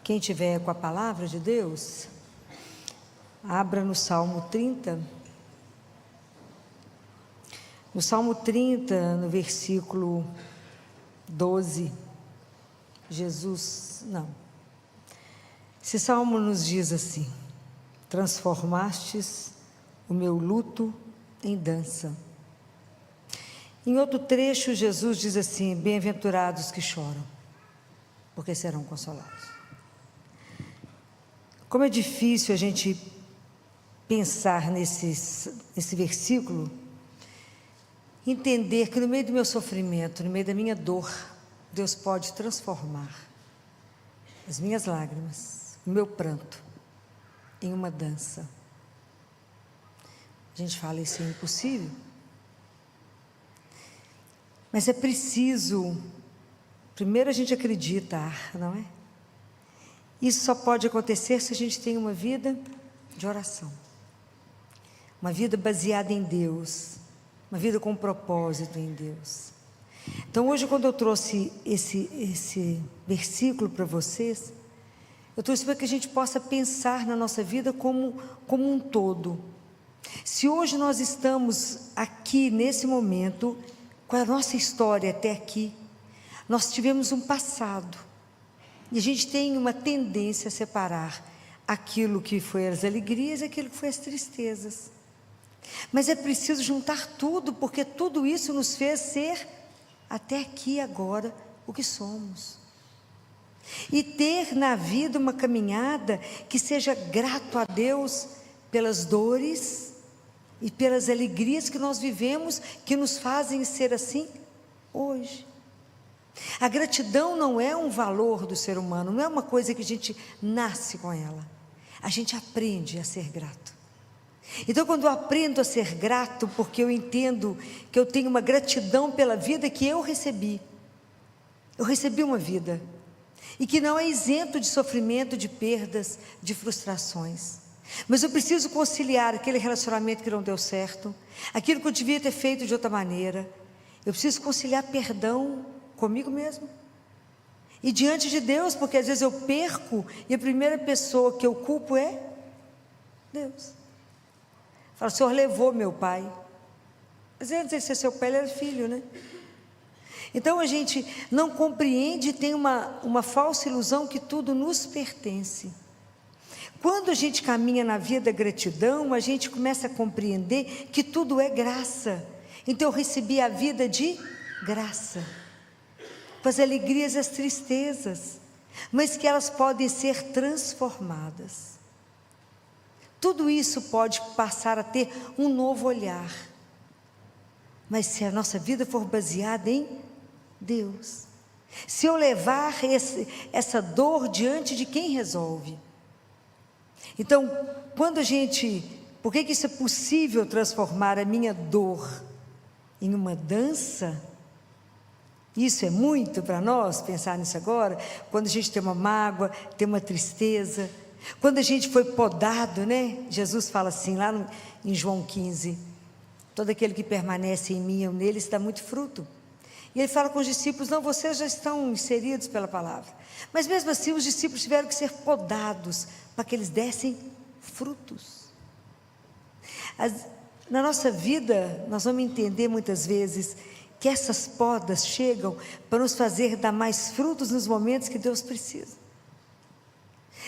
Quem tiver com a palavra de Deus, abra no Salmo 30. No Salmo 30, no versículo 12, esse salmo nos diz assim: transformastes o meu luto em dança. Em outro trecho, Jesus diz assim: bem-aventurados que choram, porque serão consolados. Como é difícil a gente pensar nesse versículo, entender que no meio do meu sofrimento, no meio da minha dor, Deus pode transformar as minhas lágrimas, o meu pranto, em uma dança. A gente fala, isso é impossível. Mas é preciso, primeiro a gente acreditar, não é? Isso só pode acontecer se a gente tem uma vida de oração, uma vida baseada em Deus, uma vida com propósito em Deus. Então hoje, quando eu trouxe esse versículo para vocês, eu trouxe para que a gente possa pensar na nossa vida como um todo. Se hoje nós estamos aqui nesse momento, com a nossa história até aqui, nós tivemos um passado, e a gente tem uma tendência a separar aquilo que foi as alegrias e aquilo que foi as tristezas. Mas é preciso juntar tudo, porque tudo isso nos fez ser, até aqui agora, o que somos. E ter na vida uma caminhada que seja grato a Deus pelas dores e pelas alegrias que nós vivemos, que nos fazem ser assim hoje. A gratidão não é um valor do ser humano, não é uma coisa que a gente nasce com ela. A gente aprende a ser grato. Então, quando eu aprendo a ser grato, porque eu entendo que eu tenho uma gratidão pela vida que eu recebi uma vida, e que não é isento de sofrimento, de perdas, de frustrações, mas eu preciso conciliar aquele relacionamento que não deu certo, aquilo que eu devia ter feito de outra maneira. Eu preciso conciliar perdão comigo mesmo e diante de Deus, porque às vezes eu perco e a primeira pessoa que eu culpo é Deus. Fala, o Senhor levou meu pai. Mas eu não sei se é seu pai, ele era filho, né? Então a gente não compreende e tem uma falsa ilusão que tudo nos pertence. Quando a gente caminha na via da gratidão, a gente começa a compreender que tudo é graça. Então eu recebi a vida de graça, com as alegrias e as tristezas, mas que elas podem ser transformadas. Tudo isso pode passar a ter um novo olhar, mas se a nossa vida for baseada em Deus, se eu levar essa dor diante de quem resolve. Então, por que isso é possível, transformar a minha dor em uma dança? Isso é muito para nós pensar nisso agora, quando a gente tem uma mágoa, tem uma tristeza, quando a gente foi podado, né? Jesus fala assim, lá em João 15, todo aquele que permanece em mim, eu nele, está muito fruto. E ele fala com os discípulos, não, vocês já estão inseridos pela palavra, mas mesmo assim os discípulos tiveram que ser podados, para que eles dessem frutos. Na nossa vida, nós vamos entender muitas vezes, que essas podas chegam para nos fazer dar mais frutos nos momentos que Deus precisa.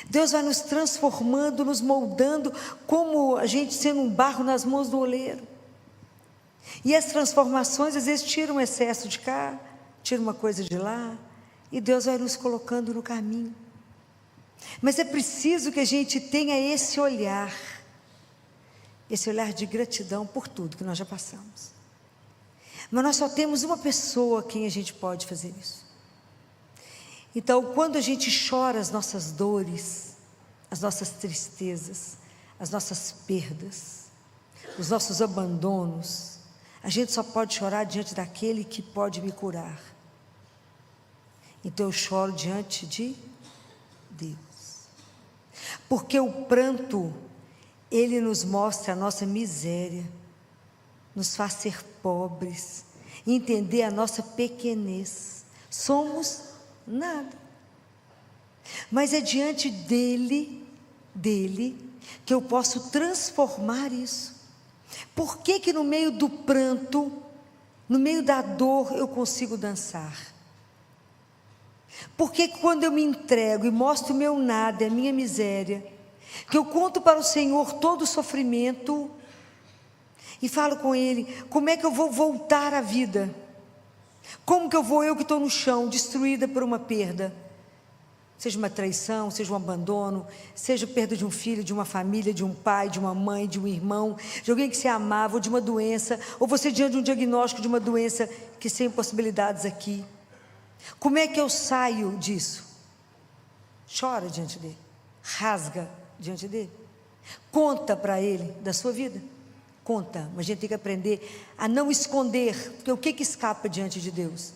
Deus vai nos transformando, nos moldando, como a gente sendo um barro nas mãos do oleiro. E as transformações às vezes tiram um excesso de cá, tiram uma coisa de lá, e Deus vai nos colocando no caminho. Mas é preciso que a gente tenha esse olhar de gratidão por tudo que nós já passamos. Mas nós só temos uma pessoa a quem a gente pode fazer isso. Então, quando a gente chora as nossas dores, as nossas tristezas, as nossas perdas, os nossos abandonos, a gente só pode chorar diante daquele que pode me curar. Então eu choro diante de Deus, porque o pranto, ele nos mostra a nossa miséria, nos faz ser pobres, entender a nossa pequenez. Somos nada. Mas é diante dele, que eu posso transformar isso. Por que que no meio do pranto, no meio da dor, eu consigo dançar? Porque quando eu me entrego e mostro o meu nada, a minha miséria, que eu conto para o Senhor todo o sofrimento, e falo com Ele, como é que eu vou voltar à vida? Como que eu que estou no chão, destruída por uma perda? Seja uma traição, seja um abandono, seja a perda de um filho, de uma família, de um pai, de uma mãe, de um irmão, de alguém que você amava, ou de uma doença, ou você diante de um diagnóstico de uma doença que sem possibilidades aqui. Como é que eu saio disso? Chora diante dele, rasga diante dele, conta para ele da sua vida, conta, mas a gente tem que aprender a não esconder, porque o que escapa diante de Deus?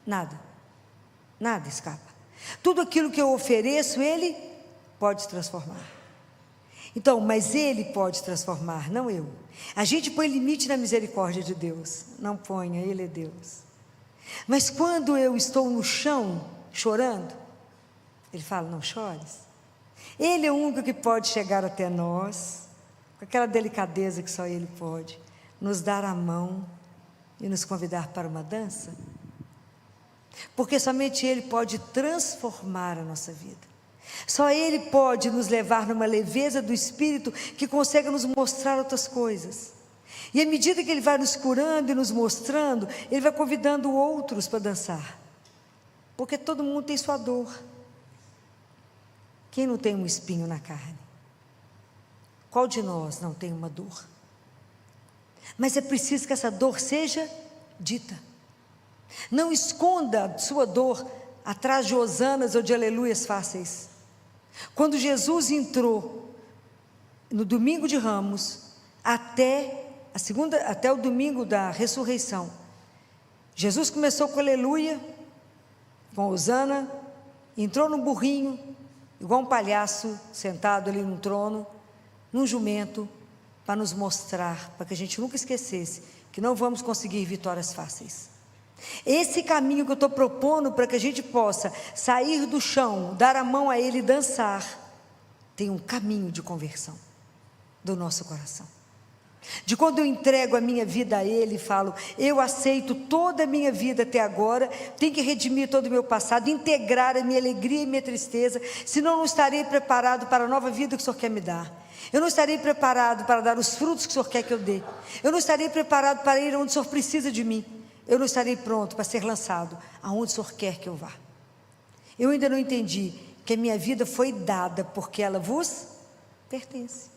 Nada escapa. Tudo aquilo que eu ofereço, Ele pode transformar. Então, mas Ele pode transformar, não eu. A gente põe limite na misericórdia de Deus, não ponha, Ele é Deus. Mas quando eu estou no chão, chorando, Ele fala, não chores. Ele é o único que pode chegar até nós, com aquela delicadeza que só Ele pode, nos dar a mão e nos convidar para uma dança. Porque somente Ele pode transformar a nossa vida. Só Ele pode nos levar numa leveza do Espírito que consegue nos mostrar outras coisas. E à medida que Ele vai nos curando e nos mostrando, Ele vai convidando outros para dançar. Porque todo mundo tem sua dor. Quem não tem um espinho na carne? Qual de nós não tem uma dor? Mas é preciso que essa dor seja dita. Não esconda a sua dor atrás de hosanas ou de aleluias fáceis. Quando Jesus entrou no domingo de Ramos, até o domingo da ressurreição, Jesus começou com aleluia, com hosana, entrou no burrinho, igual um palhaço sentado ali no trono, num jumento, para nos mostrar, para que a gente nunca esquecesse, que não vamos conseguir vitórias fáceis. Esse caminho que eu estou propondo para que a gente possa sair do chão, dar a mão a Ele e dançar, tem um caminho de conversão do nosso coração. De quando eu entrego a minha vida a Ele e falo, eu aceito toda a minha vida até agora, tenho que redimir todo o meu passado, integrar a minha alegria e minha tristeza, senão eu não estarei preparado para a nova vida que o Senhor quer me dar. Eu não estarei preparado para dar os frutos que o Senhor quer que eu dê. Eu não estarei preparado para ir onde o Senhor precisa de mim. Eu não estarei pronto para ser lançado aonde o Senhor quer que eu vá. Eu ainda não entendi que a minha vida foi dada porque ela vos pertence.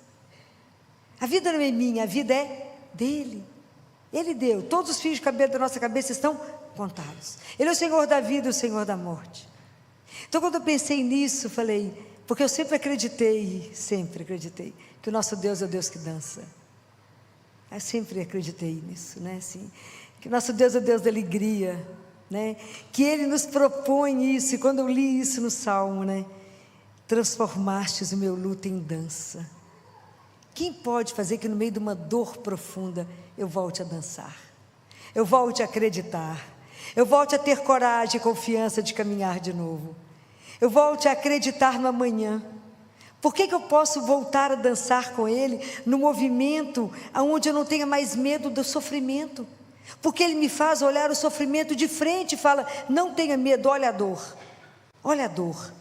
A vida não é minha, a vida é dele. Ele deu, todos os fios de cabelo da nossa cabeça estão contados. Ele é o Senhor da vida e o Senhor da morte. Então quando eu pensei nisso, falei, porque eu sempre acreditei que o nosso Deus é o Deus que dança. Eu sempre acreditei nisso, né? Assim, que o nosso Deus é o Deus da alegria, né? Que Ele nos propõe isso, e quando eu li isso no Salmo, né? Transformastes o meu luto em dança. Quem pode fazer que no meio de uma dor profunda eu volte a dançar? Eu volte a acreditar? Eu volte a ter coragem e confiança de caminhar de novo? Eu volte a acreditar no amanhã? Por que eu posso voltar a dançar com Ele no movimento onde eu não tenha mais medo do sofrimento? Porque Ele me faz olhar o sofrimento de frente e fala, não tenha medo, olha a dor. Olha a dor.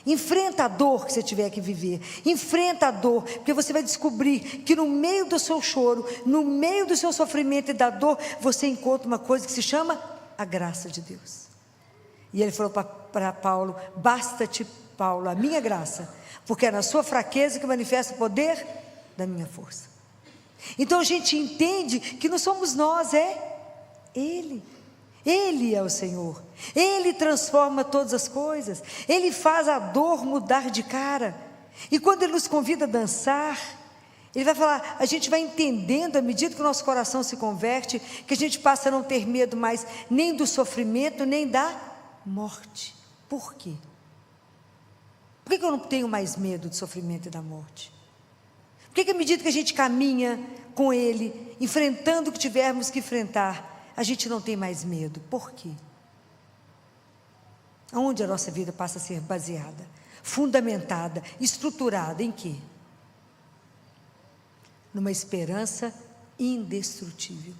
Enfrenta a dor que você tiver que viver. Enfrenta a dor, porque você vai descobrir que no meio do seu choro, no meio do seu sofrimento e da dor, você encontra uma coisa que se chama a graça de Deus. E Ele falou para Paulo, basta-te, Paulo, a minha graça, porque é na sua fraqueza que manifesta o poder da minha força. Então a gente entende que não somos nós, é Ele. Ele é o Senhor. Ele transforma todas as coisas. Ele faz a dor mudar de cara. E quando Ele nos convida a dançar, Ele vai falar, a gente vai entendendo à medida que o nosso coração se converte, que a gente passa a não ter medo mais nem do sofrimento, nem da morte. Por quê? Por que eu não tenho mais medo do sofrimento e da morte? Por que à medida que a gente caminha com Ele, enfrentando o que tivermos que enfrentar, a gente não tem mais medo? Por quê? Aonde a nossa vida passa a ser baseada, fundamentada, estruturada em quê? Numa esperança indestrutível.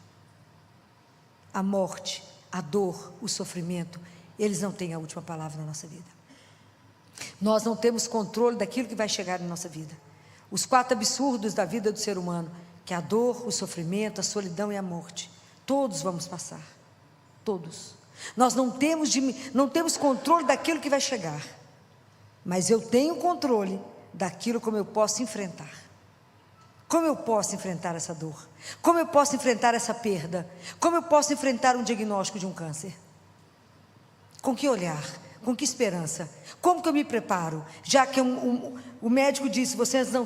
A morte, a dor, o sofrimento, eles não têm a última palavra na nossa vida. Nós não temos controle daquilo que vai chegar na nossa vida. Os 4 absurdos da vida do ser humano, que é a dor, o sofrimento, a solidão e a morte, todos vamos passar, todos. Nós não temos controle daquilo que vai chegar, mas eu tenho controle daquilo como eu posso enfrentar. Como eu posso enfrentar essa dor? Como eu posso enfrentar essa perda? Como eu posso enfrentar um diagnóstico de um câncer? Com que olhar? Com que esperança? Como que eu me preparo? Já que o médico disse, você não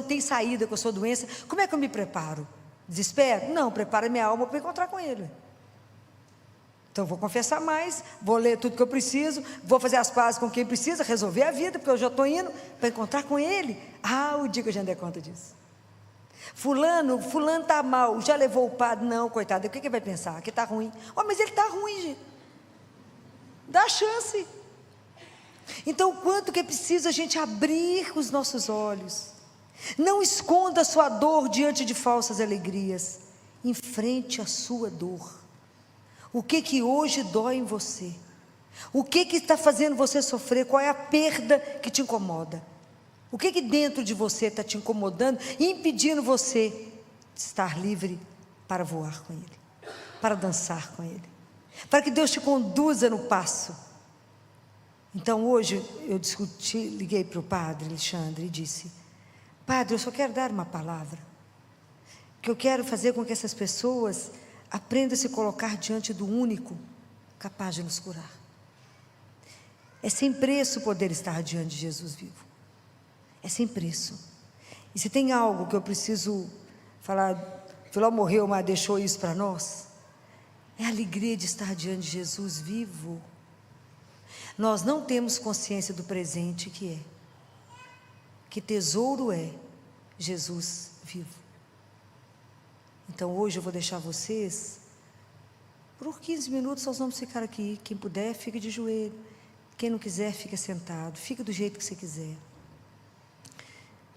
tem saída com a sua doença, como é que eu me preparo? Desespero? Não, prepara minha alma para encontrar com Ele. Então eu vou confessar mais, vou ler tudo que eu preciso, vou fazer as pazes com quem precisa, resolver a vida, porque eu já estou indo para encontrar com Ele. O dia que eu já dei conta disso. Fulano está mal, já levou o padre? Não, coitado, o que ele vai pensar? Que está ruim. Mas ele está ruim, gente. Dá chance. Então, o quanto que é preciso a gente abrir os nossos olhos. Não esconda a sua dor diante de falsas alegrias. Enfrente a sua dor. O que hoje dói em você? O que está fazendo você sofrer? Qual é a perda que te incomoda? O que dentro de você está te incomodando e impedindo você de estar livre para voar com Ele, para dançar com Ele, para que Deus te conduza no passo? Então hoje eu liguei para o padre Alexandre e disse: Padre, eu só quero dar uma palavra, que eu quero fazer com que essas pessoas aprendam a se colocar diante do único capaz de nos curar. É sem preço poder estar diante de Jesus vivo. É sem preço. E se tem algo que eu preciso falar, Filó morreu, mas deixou isso para nós, é a alegria de estar diante de Jesus vivo. Nós não temos consciência do presente que é. Que tesouro é Jesus vivo. Então hoje eu vou deixar vocês, por 15 minutos nós vamos ficar aqui. Quem puder, fica de joelho. Quem não quiser, fica sentado. Fica do jeito que você quiser.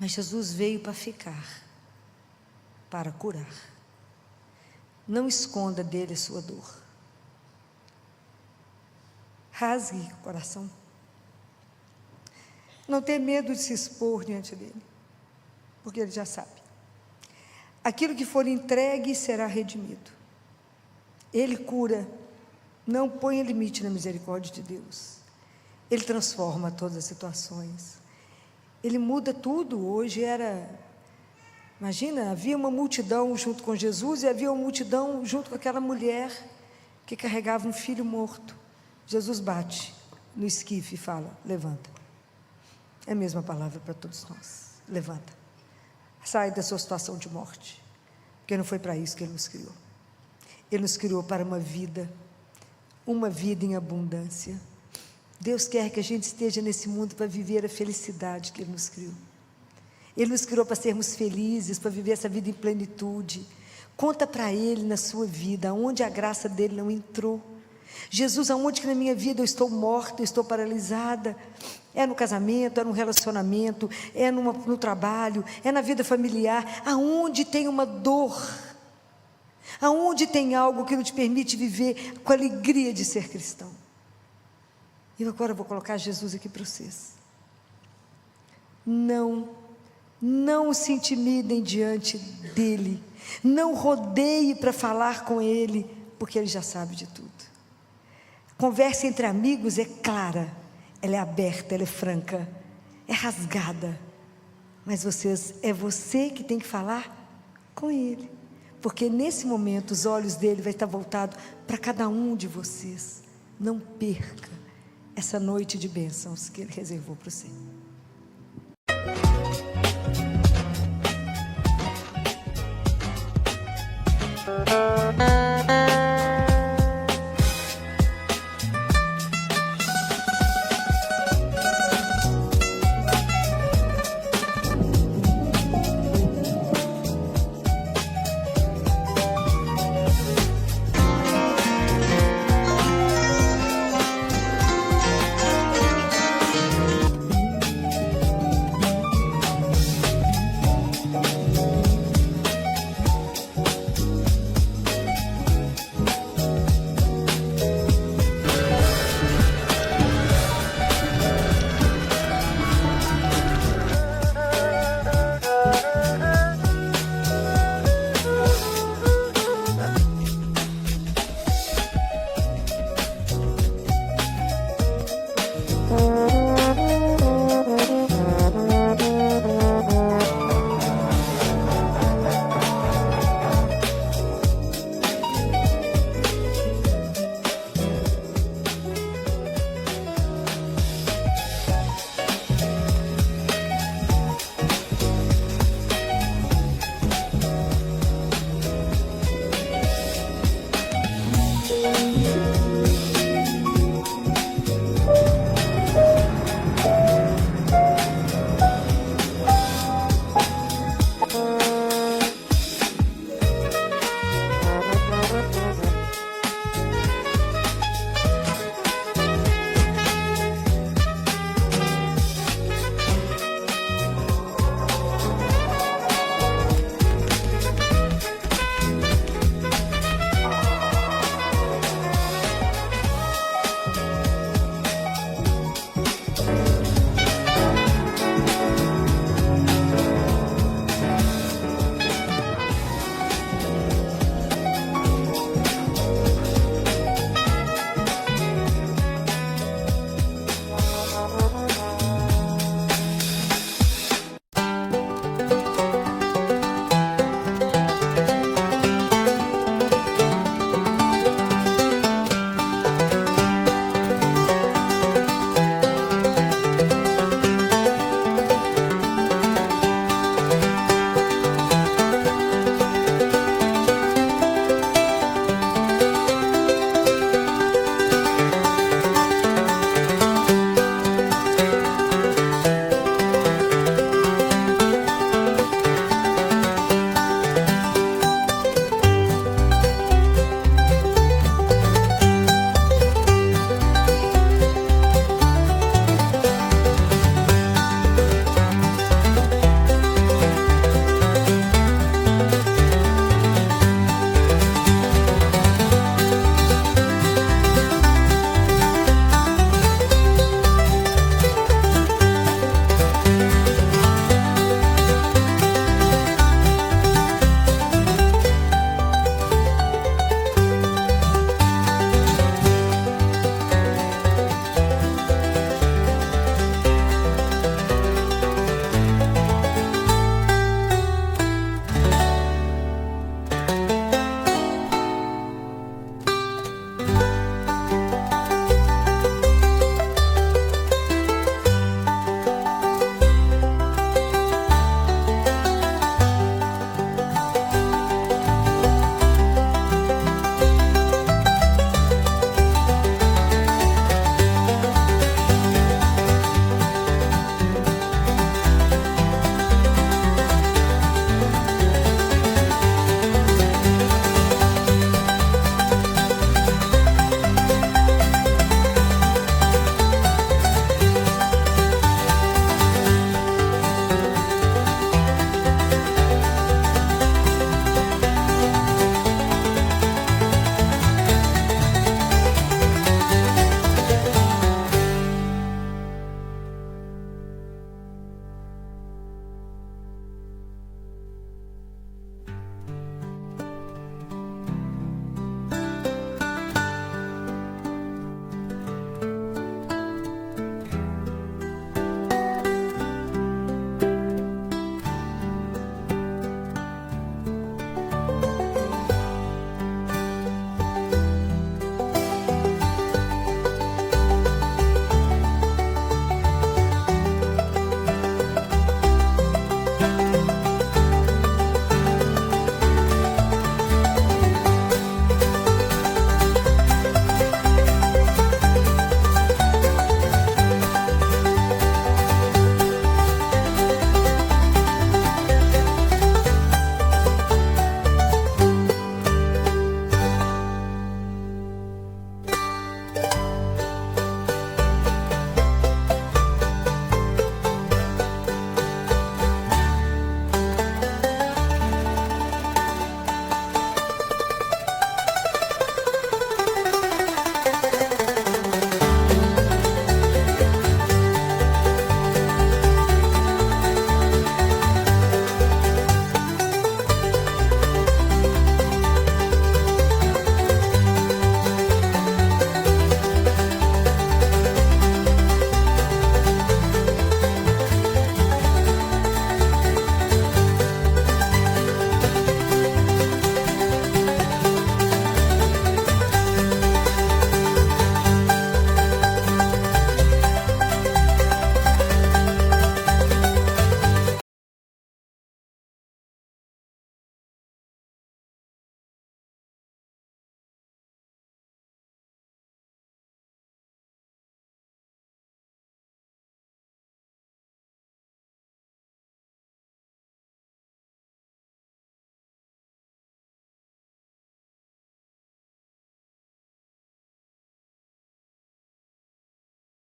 Mas Jesus veio para ficar, para curar. Não esconda dele a sua dor. Rasgue o coração. Não tenha medo de se expor diante dele, porque ele já sabe. Aquilo que for entregue será redimido. Ele cura, não ponha limite na misericórdia de Deus. Ele transforma todas as situações. Ele muda tudo. Hoje imagina, havia uma multidão junto com Jesus e havia uma multidão junto com aquela mulher que carregava um filho morto. Jesus bate no esquife e fala: levanta. É a mesma palavra para todos nós. Levanta. Sai da sua situação de morte, porque não foi para isso que Ele nos criou. Ele nos criou para uma vida em abundância. Deus quer que a gente esteja nesse mundo para viver a felicidade que Ele nos criou. Ele nos criou para sermos felizes, para viver essa vida em plenitude. Conta para Ele na sua vida, onde a graça dEle não entrou. Jesus, aonde que na minha vida eu estou morta, eu estou paralisada? É no casamento, é no relacionamento, é no trabalho, é na vida familiar. Aonde tem uma dor, aonde tem algo que não te permite viver com a alegria de ser cristão? E agora eu vou colocar Jesus aqui para vocês. Não se intimidem diante dEle. Não rodeie para falar com Ele, porque Ele já sabe de tudo. Conversa entre amigos é clara, ela é aberta, ela é franca, é rasgada. Mas é você que tem que falar com Ele. Porque nesse momento os olhos dEle vão estar voltados para cada um de vocês. Não perca essa noite de bênçãos que Ele reservou para você.